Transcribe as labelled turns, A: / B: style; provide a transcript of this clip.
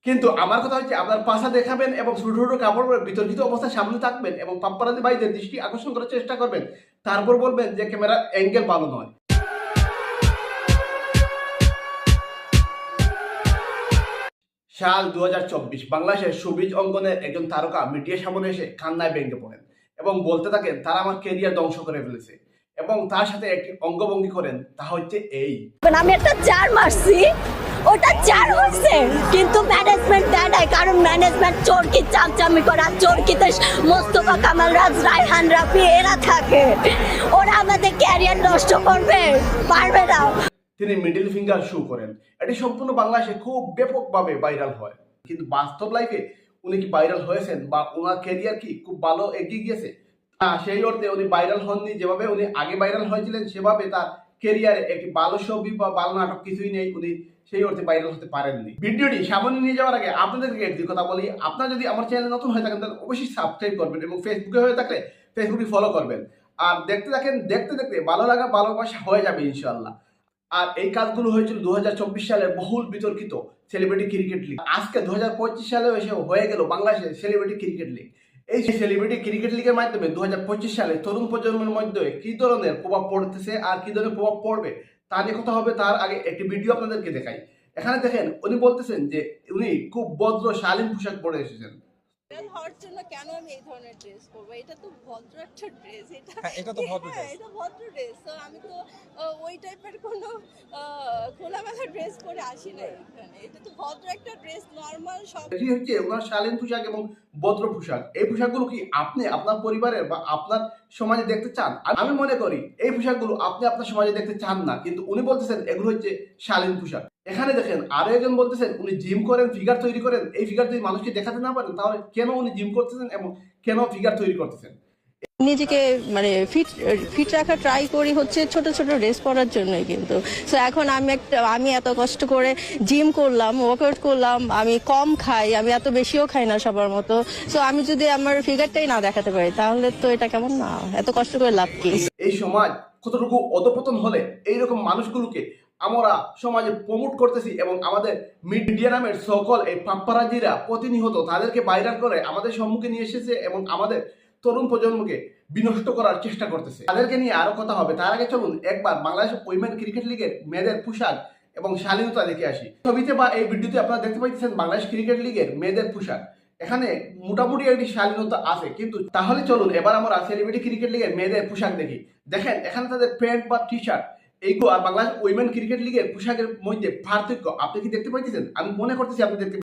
A: কিন্তু আমার কথা হচ্ছে আপনার পাশা দেখাবেন এবং ছোট ছোট কাপড় পরে বিতর্কিত অবস্থায় সামনে থাকবেন এবং পাপ্পারাজি ভাইদের দৃষ্টি আকর্ষণ করার চেষ্টা করবেন, তারপর বলবেন যে ক্যামেরার অ্যাঙ্গেল ভালো নয়। সাল 2024 বাংলাদেশের শোবিজ অঙ্গনের একজন তারকা মিডিয়ার সামনে এসে কান্নায় ভেঙে পড়েন এবং বলতে থাকেন তারা আমার ক্যারিয়ার ধ্বংস করে ফেলেছে এবং তার সাথে একটি অঙ্গভঙ্গি করেন, তা হচ্ছে এই।
B: আমি একটা চার মারছি, ওটা চার হচ্ছে, কিন্তু ম্যানেজমেন্ট দেয় নাই, কারণ ম্যানেজমেন্ট চোরকি চামচামি করা, চোরকিতে মোস্তফা কামাল, রাজ, রায়হান রাফি এরা থাকে, ওরা আমাদের ক্যারিয়ার নষ্ট করবে পারবে না।
A: তিনি মিডল ফিঙ্গার শো করেন, এটি সম্পূর্ণ বাংলাদেশে খুব ব্যাপকভাবে ভাইরাল হয়। কিন্তু বাস্তব লাইফে উনি কি ভাইরাল হয়েছেন বা ওনার ক্যারিয়ার কি খুব ভালো এগিয়ে গিয়েছে? সেই অর্থে উনি ভাইরাল হননি। যেভাবে উনি আগে ভাইরাল হয়েছিলেন সেভাবে তার ক্যারিয়ারে একটি ভালো ছবি বা ভালো নাটক কিছুই নেই, উনি সেই অর্থে ভাইরাল হতে পারেননি। ভিডিওটি সামনে নিয়ে যাওয়ার আগে আপনাদেরকে একটি কথা বলি, আপনারা যদি আমার চ্যানেল নতুন হয়ে থাকেন তাহলে অবশ্যই সাবস্ক্রাইব করবেন এবং ফেসবুকে হয়ে থাকলে ফেসবুকটি ফলো করবেন। আর দেখতে থাকেন, দেখতে দেখতে ভালো লাগা ভালোবাসা হয়ে যাবে ইনশাআল্লাহ। আর এই কাজগুলো হয়েছিল 2024 সালের বহুল বিতর্কিত সেলিব্রিটি ক্রিকেট লিগ। আজকে 2025 সালে এসে হয়ে গেল বাংলাদেশের সেলিব্রিটি ক্রিকেট লিগ। এই সেলিব্রিটি ক্রিকেট লিগের মাধ্যমে 2025 সালে তরুণ প্রজন্মের মধ্যে কি ধরনের প্রভাব পড়তেছে আর কি ধরনের প্রভাব পড়বে তা নিয়ে কথা হবে। তার আগে একটি ভিডিও আপনাদেরকে দেখাই। এখানে দেখেন উনি বলতেছেন যে উনি খুব ভদ্র শালীন পোশাক পরে এসেছেন।
C: হওয়ার জন্য কেন আমি এই ধরনের ড্রেস করবো? এটা তো ভদ্র একটা ড্রেস,
D: এটা তো ভদ্র
C: হ্যাঁ,
D: ড্রেস।
C: এটা ভদ্র ড্রেস। তো আমি তো ওই টাইপের কোনো খোলামেলা ড্রেস পরে আসি নাই এখানে। এটা তো ভদ্র একটা ড্রেস, নর্মাল সব।
A: এটি হচ্ছে ওনার শালীন পোশাক এবং ভদ্র পোশাক। এই পোশাকগুলো কি আপনি আপনার পরিবারের বা আপনার সমাজে দেখতে চান? আমি মনে করি এই পোশাকগুলো আপনি আপনার সমাজে দেখতে চান না, কিন্তু উনি বলতেছেন এগুলো হচ্ছে শালীন পোশাক। এখানে দেখেন আরো একজন বলতেছেন উনি জিম করেন, ফিগার তৈরি করেন। এই ফিগার যদি মানুষকে দেখাতে না পারেন তাহলে কেন উনি জিম করতেছেন এবং কেন ফিগার তৈরি করতেছেন?
C: নিজেকে মানে ফিট রাখা ট্রাই করি হচ্ছে ছোট ছোট ড্রেস পরার জন্যই। কিন্তু সো এখন আমি এত কষ্ট করে জিম করলাম, ওয়ার্কআউট করলাম, আমি কম খাই, আমি এত বেশিও খাই না সবার মতো। সো আমি যদি আমার ফিগারটাই না দেখাতে পারি তাহলে তো এটা কেমন না, এত কষ্ট করে লাভ কি?
A: এই সমাজ কতটুকু অধপতন হলে এইরকম মানুষগুলোকে আমরা সমাজে প্রমোট করতেছি এবং আমাদের মিডিয়া নামের সকল এই পাপ্পারাজিরা প্রতিনিয়ত তাদেরকে ভাইরাল করে আমাদের সম্মুখে নিয়ে এসেছে এবং আমাদের তরুণ প্রজন্মকে বিনষ্ট করার চেষ্টা করতেছে। তাদেরকে নিয়ে আরো কথা হবে। তার আগে চলুন একবার বাংলাদেশ উইমেন ক্রিকেট লিগের মেয়েদের পোশাক এবং শালীনতা দেখে আসি। ছবিতে বা এই ভিডিওতে আপনারা দেখতে পাচ্ছেন বাংলাদেশ ক্রিকেট লিগের মেয়েদের পোশাক। এখানে মোটামুটি একটি শালীনতা আছে, কিন্তু তাহলে চলুন এবার আমরা সেলিব্রিটি ক্রিকেট লিগের মেয়েদের পোশাক দেখি। দেখেন এখানে তাদের প্যান্ট বা টি শার্ট এইগুলো আর বাংলাদেশ উইমেন ক্রিকেট লিগের পোশাকের মধ্যে পার্থক্য আপনি কি দেখতে পাইতেছেন? আমি মনে করতেছি আপনি দেখতে